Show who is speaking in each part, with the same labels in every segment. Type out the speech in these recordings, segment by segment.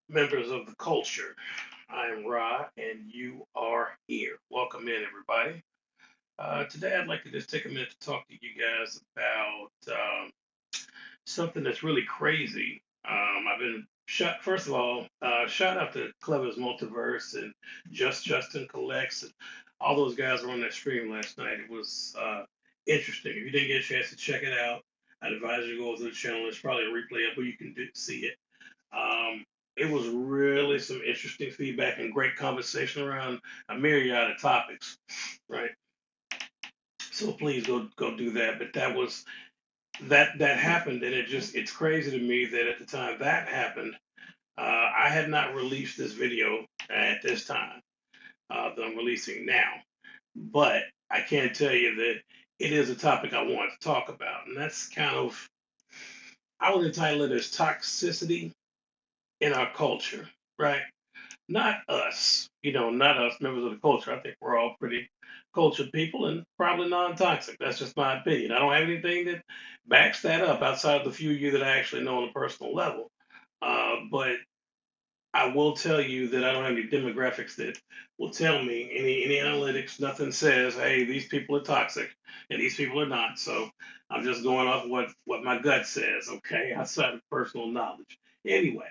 Speaker 1: members of the culture. I am Ra, and you are here. Welcome in, everybody. Today, I'd like to just take a minute to talk to you guys about something that's really crazy. I've been shot. First of all, shout out to Clever's Multiverse and Just Justin Collects and all those guys were on that stream last night. It was interesting. If you didn't get a chance to check it out, I'd advise you to go over to the channel. There's probably a replay up where you can see it. Um, it was really some interesting feedback and great conversation around a myriad of topics, right? So please go do that. But that happened, and it's crazy to me that at the time that happened, I had not released this video at this time that I'm releasing now. But I can tell you that it is a topic I want to talk about, and that's kind of I would entitle it as toxicity in our culture, right? Not us, not us members of the culture. I think we're all pretty cultured people and probably non-toxic. That's just my opinion. I don't have anything that backs that up outside of the few of you that I actually know on a personal level. But I will tell you that I don't have any demographics that will tell me any analytics. Nothing says, hey, these people are toxic and these people are not. So I'm just going off what my gut says, okay, outside of personal knowledge. Anyway,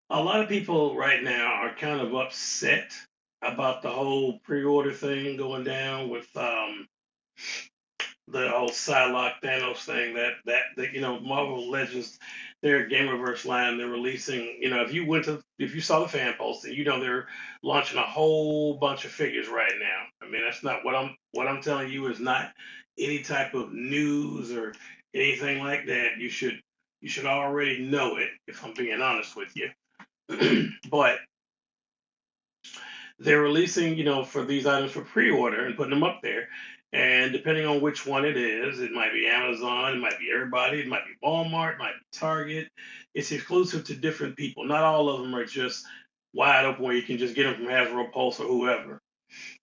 Speaker 1: a lot of people right now are kind of upset about the whole pre-order thing going down with the whole Psylocke Thanos thing. That Marvel Legends, their Gamerverse line, they're releasing. If you saw the fan post, and they're launching a whole bunch of figures right now. I mean, that's not what I'm telling you is not any type of news or anything like that. You should already know it, if I'm being honest with you. But they're releasing, for these items for pre-order and putting them up there. And depending on which one it might be Amazon, it might be everybody, it might be Walmart, it might be Target. It's exclusive to different people. Not all of them are just wide open where you can just get them from Hasbro Pulse or whoever,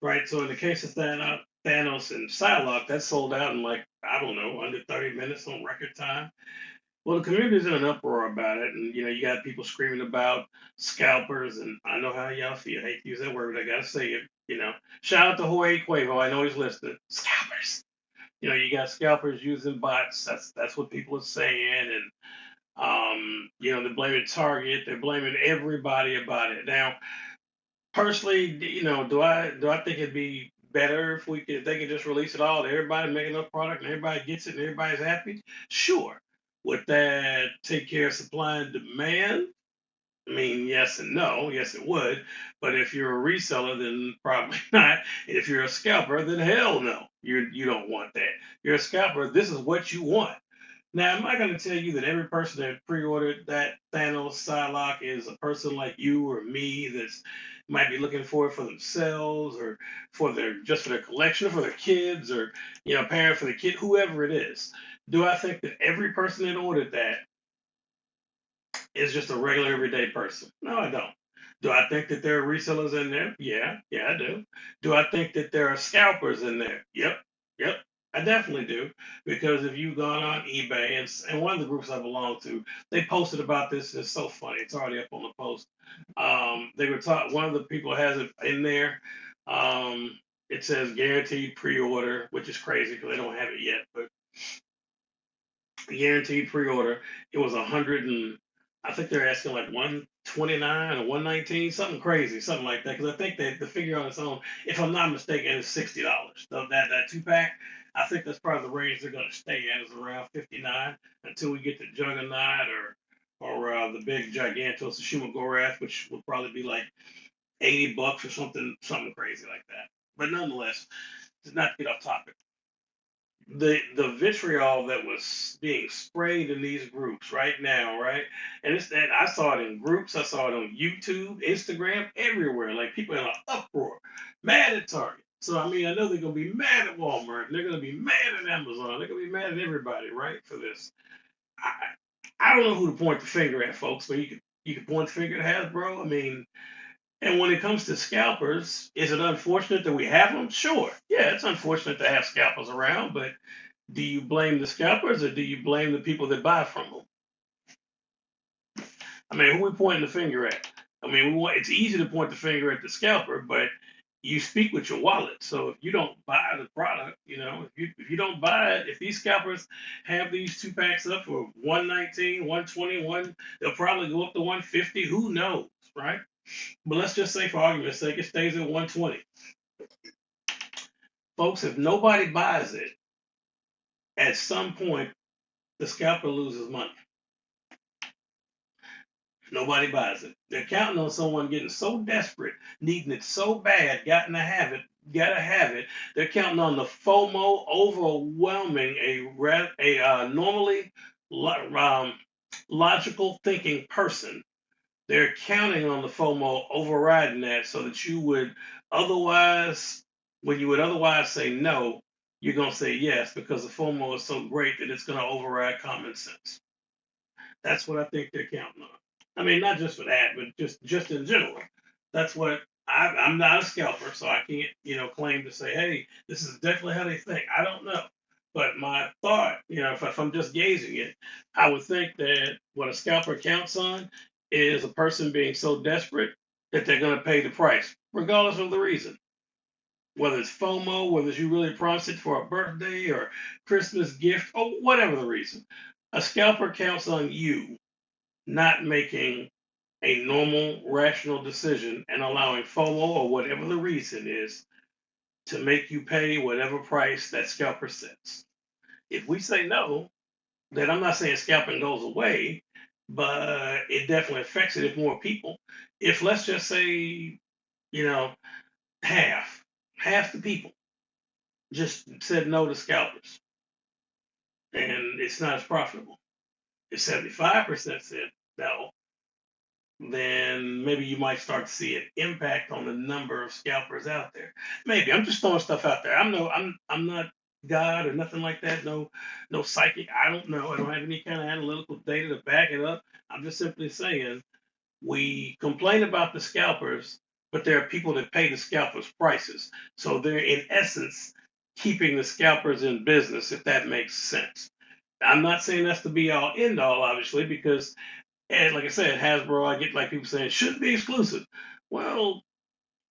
Speaker 1: right? So in the case of Thanos and Psylocke, that sold out in like, I don't know, under 30 minutes on record time. Well, the community's in an uproar about it, and you got people screaming about scalpers, and I know how y'all feel. I hate to use that word, but I gotta say it. Shout out to Jorge Cuevo. I know he's listening. Scalpers. You got scalpers using bots. That's what people are saying, and they're blaming Target. They're blaming everybody about it. Now, personally, do I think it'd be better if they could just release it all to everybody, make enough product, and everybody gets it, and everybody's happy? Sure. Would that take care of supply and demand? I mean, yes and no. Yes, it would. But if you're a reseller, then probably not. And if you're a scalper, then hell no. You don't want that. You're a scalper. This is what you want. Now, I'm not going to tell you that every person that pre-ordered that Thanos Psylocke is a person like you or me that's might be looking for it for themselves or for their collection, or for their kids, or parent for the kid, whoever it is. Do I think that every person that ordered that is just a regular everyday person? No, I don't. Do I think that there are resellers in there? Yeah, I do. Do I think that there are scalpers in there? Yep, I definitely do. Because if you've gone on eBay and one of the groups I belong to, they posted about this. And it's so funny. It's already up on the post. They were taught. One of the people has it in there. It says guaranteed pre-order, which is crazy because they don't have it yet. But guaranteed pre-order, it was 100 and I think they're asking like 129 or 119, something crazy, something like that. Because I think that the figure on its own, if I'm not mistaken, is $60. So that 2 pack, I think that's probably the range they're going to stay at is around 59 until we get to Juggernaut or the big Gigantos Tsushima Gorath, which will probably be like $80 or something crazy like that. But nonetheless, not to get off topic, the vitriol that was being sprayed in these groups right now, right? And it's that I saw it in groups, I saw it on YouTube, Instagram, everywhere. Like people in an uproar, mad at Target. So I mean, I know they're gonna be mad at Walmart, and they're gonna be mad at Amazon, they're gonna be mad at everybody, right, for this. I I don't know who to point the finger at, folks, but you could point the finger at Hasbro. I mean, and when it comes to scalpers, is it unfortunate that we have them? Sure. Yeah, it's unfortunate to have scalpers around, but do you blame the scalpers or do you blame the people that buy from them? I mean, who we pointing the finger at? I mean, it's easy to point the finger at the scalper, but you speak with your wallet. So if you don't buy the product, if you don't buy it, if these scalpers have these 2 packs up for 119, 121, they'll probably go up to 150. Who knows, right? But let's just say, for argument's sake, it stays at 120. Folks, if nobody buys it, at some point the scalper loses money. Nobody buys it. They're counting on someone getting so desperate, needing it so bad, gotta have it. They're counting on the FOMO overwhelming a normally logical thinking person. They're counting on the FOMO overriding that so that when you would otherwise say no, you're gonna say yes because the FOMO is so great that it's gonna override common sense. That's what I think they're counting on. I mean, not just for that, but just in general. That's what I'm not a scalper, so I can't claim to say, hey, this is definitely how they think. I don't know, but my thought, if I'm just gauging it, I would think that what a scalper counts on is a person being so desperate that they're going to pay the price, regardless of the reason. Whether it's FOMO, whether it's you really promised it for a birthday or Christmas gift, or whatever the reason, a scalper counts on you not making a normal, rational decision and allowing FOMO or whatever the reason is to make you pay whatever price that scalper sets. If we say no, then I'm not saying scalping goes away, but it definitely affects it if more people. If let's just say, you know, half the people just said no to scalpers, and it's not as profitable. If 75% said no, then maybe you might start to see an impact on the number of scalpers out there. Maybe I'm just throwing stuff out there. I'm not God or nothing like that. No psychic. I don't know. I don't have any kind of analytical data to back it up. I'm just simply saying we complain about the scalpers, but there are people that pay the scalpers prices. So they're in essence keeping the scalpers in business, if that makes sense. I'm not saying that's the be all end all, obviously, because and like I said, Hasbro, I get like people saying shouldn't be exclusive. Well,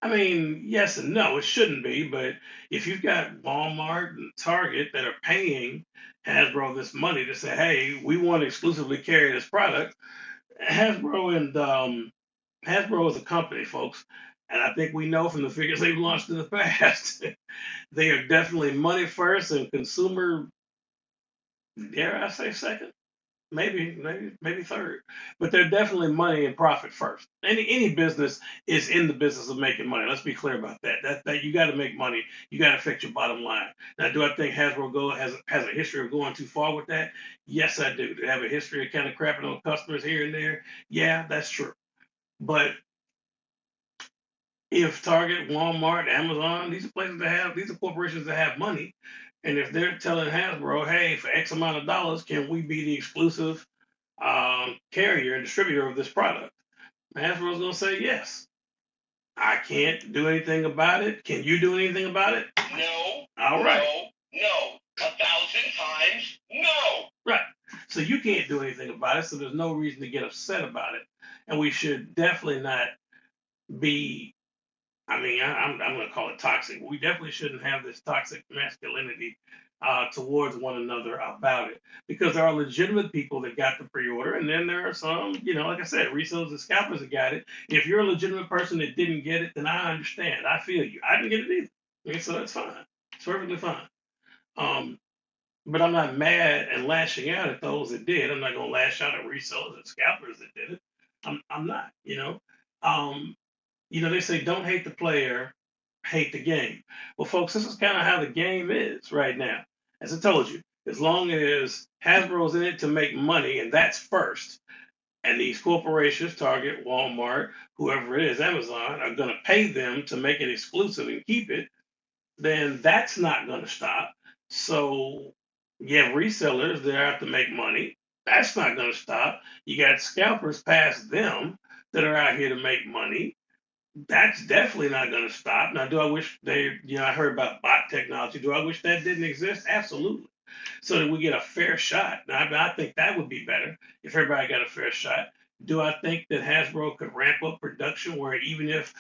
Speaker 1: I mean, yes and no, it shouldn't be. But if you've got Walmart and Target that are paying Hasbro this money to say, hey, we want to exclusively carry this product, Hasbro is a company, folks. And I think we know from the figures they've launched in the past, they are definitely money first and consumer, dare I say, second. Maybe third, but they're definitely money and profit first. Any business is in the business of making money. Let's be clear about that. That you got to make money. You got to fix your bottom line. Now, do I think has a history of going too far with that? Yes, I do. They have a history of kind of crapping on customers here and there. Yeah, that's true. But if Target, Walmart, Amazon, these are corporations that have money, and if they're telling Hasbro, hey, for X amount of dollars, can we be the exclusive carrier and distributor of this product? Hasbro's going to say yes. I can't do anything about it. Can you do anything about it?
Speaker 2: No.
Speaker 1: All right.
Speaker 2: No. 1,000 times no.
Speaker 1: Right. So you can't do anything about it. So there's no reason to get upset about it. And we should definitely not be. I mean, I'm going to call it toxic. We definitely shouldn't have this toxic masculinity towards one another about it because there are legitimate people that got the pre-order, and then there are some, like I said, resellers and scalpers that got it. If you're a legitimate person that didn't get it, then I understand. I feel you. I didn't get it either. Okay, so that's fine. It's perfectly fine. But I'm not mad and lashing out at those that did. I'm not going to lash out at resellers and scalpers that did it. I'm not. Um, they say don't hate the player, hate the game. Well, folks, this is kind of how the game is right now. As I told you, as long as Hasbro's in it to make money, and that's first, and these corporations, Target, Walmart, whoever it is, Amazon, are going to pay them to make it exclusive and keep it, then that's not going to stop. So you have resellers that have to make money. That's not going to stop. You got scalpers past them that are out here to make money. That's definitely not going to stop. Now, do I wish I heard about bot technology. Do I wish that didn't exist? Absolutely. So that we get a fair shot. Now, I think that would be better if everybody got a fair shot. Do I think that Hasbro could ramp up production where even if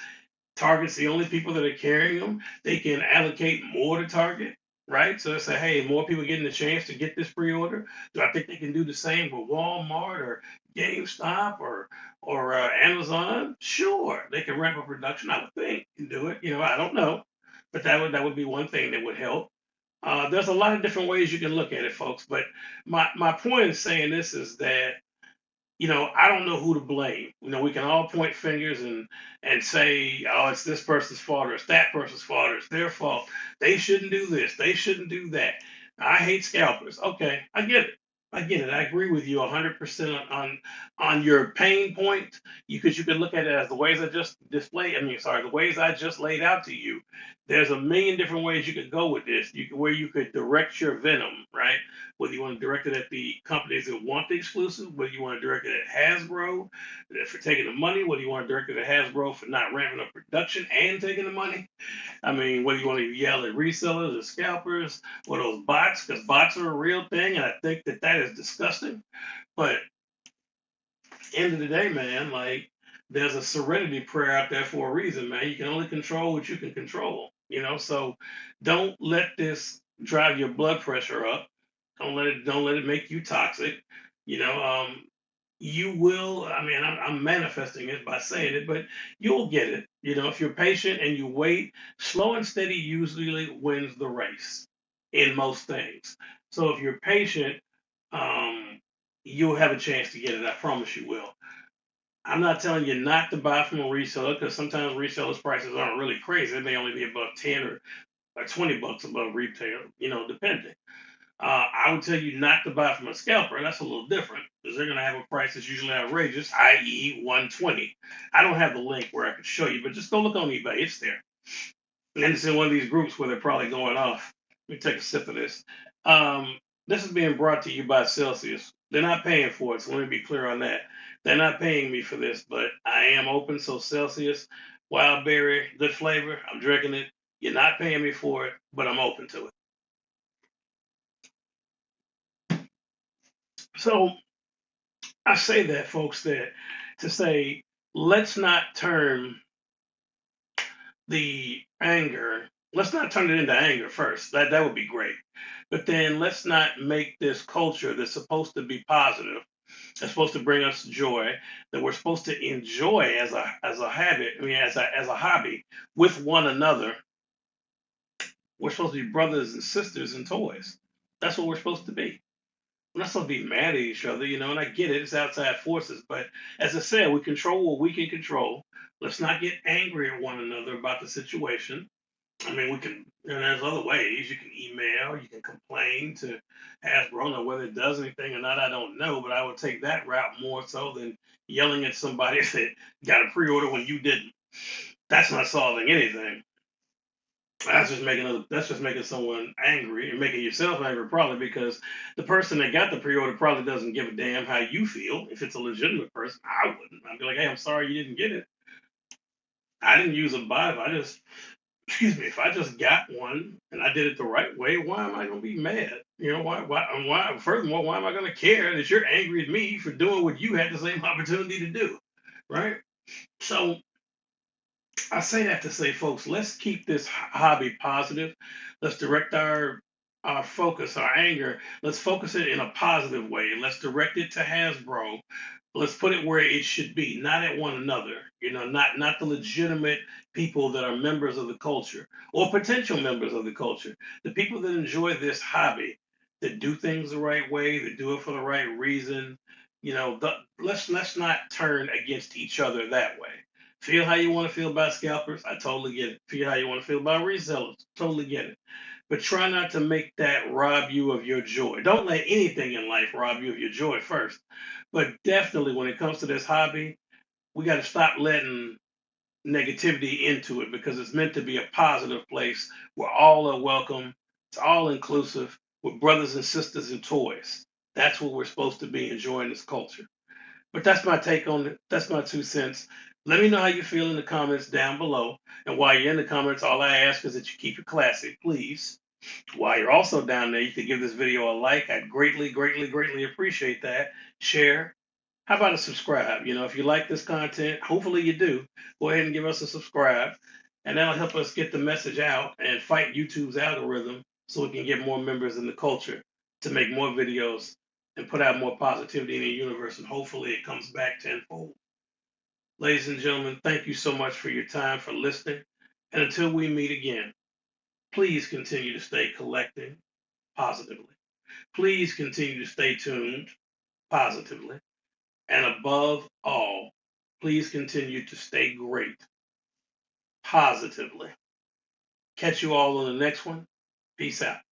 Speaker 1: Target's the only people that are carrying them, they can allocate more to Target, right? So they say, hey, more people getting the chance to get this pre-order. Do I think they can do the same with Walmart or GameStop or Amazon? Sure, they can ramp up production. I would think can do it. I don't know, but that would be one thing that would help. There's a lot of different ways you can look at it, folks. But my point in saying this is that I don't know who to blame. We can all point fingers and say, oh, it's this person's fault or it's that person's fault or it's their fault. They shouldn't do this. They shouldn't do that. I hate scalpers. Okay, I get it. I get it. I agree with you 100% on your pain point. Because you can look at it as the ways I just displayed. I mean, sorry, the ways I just laid out to you. There's a million different ways you could go with this. Where you could direct your venom, right? Whether you want to direct it at the companies that want the exclusive, whether you want to direct it at Hasbro for taking the money, whether you want to direct it at Hasbro for not ramping up production and taking the money. I mean, whether you want to yell at resellers or scalpers or those bots, because bots are a real thing, and I think that is disgusting. But end of the day, man, like there's a serenity prayer out there for a reason, man. You can only control what you can control, So don't let this drive your blood pressure up. Don't let it make you toxic. You know, you will. I mean, I'm manifesting it by saying it, but you'll get it. If you're patient and you wait, slow and steady usually wins the race in most things. So if you're patient, um, you'll have a chance to get it. I promise you will. I'm not telling you not to buy from a reseller because sometimes resellers' prices aren't really crazy. They may only be above 10 or $20 above retail, depending. I would tell you not to buy from a scalper. That's a little different because they're going to have a price that's usually outrageous, i.e., 120. I don't have the link where I could show you, but just go look on eBay. It's there. And it's in one of these groups where they're probably going off. Let me take a sip of this. This is being brought to you by Celsius. They're not paying for it, so let me be clear on that. They're not paying me for this, but I am open. So Celsius, wild berry, good flavor. I'm drinking it. You're not paying me for it, but I'm open to it. So I say that, folks, that to say, let's not turn the anger, let's not turn it into anger first. That would be great. But then let's not make this culture that's supposed to be positive, that's supposed to bring us joy, that we're supposed to enjoy as a habit, I mean as a hobby with one another. We're supposed to be brothers and sisters in toys. That's what we're supposed to be. We're not supposed to be mad at each other, and I get it, it's outside forces. But as I said, we control what we can control. Let's not get angry at one another about the situation. I mean, we can, and there's other ways. You can email, you can complain to Hasbro. Now, whether it does anything or not, I don't know, but I would take that route more so than yelling at somebody that got a pre order when you didn't. That's not solving anything. That's just making someone angry and making yourself angry probably because the person that got the pre-order probably doesn't give a damn how you feel. If it's a legitimate person, I wouldn't. I'd be like, hey, I'm sorry you didn't get it. I didn't use a bot. If I just excuse me, if I just got one and I did it the right way, why am I gonna be mad? Why furthermore, why am I gonna care that you're angry at me for doing what you had the same opportunity to do? Right? So I say that to say, folks, let's keep this hobby positive. Let's direct our focus, our anger. Let's focus it in a positive way. Let's direct it to Hasbro. Let's put it where it should be, not at one another. Not the legitimate people that are members of the culture or potential members of the culture. The people that enjoy this hobby, that do things the right way, that do it for the right reason. Let's not turn against each other that way. Feel how you want to feel about scalpers. I totally get it. Feel how you want to feel about resellers. Totally get it. But try not to make that rob you of your joy. Don't let anything in life rob you of your joy first. But definitely when it comes to this hobby, we got to stop letting negativity into it because it's meant to be a positive place where all are welcome. It's all inclusive with brothers and sisters and toys. That's what we're supposed to be enjoying this culture. But that's my take on it. That's my 2 cents. Let me know how you feel in the comments down below. And while you're in the comments, all I ask is that you keep it classy, please. While you're also down there, you can give this video a like. I'd greatly, greatly, greatly appreciate that. Share, How about a subscribe? If you like this content, hopefully you do, go ahead and give us a subscribe, and that'll help us get the message out and fight YouTube's algorithm so we can get more members in the culture to make more videos and put out more positivity in the universe, and hopefully it comes back tenfold. Ladies and gentlemen, thank you so much for your time, for listening, and until we meet again, please continue to stay collecting positively. Please continue to stay tuned positively. And above all, please continue to stay great positively. Catch you all on the next one. Peace out.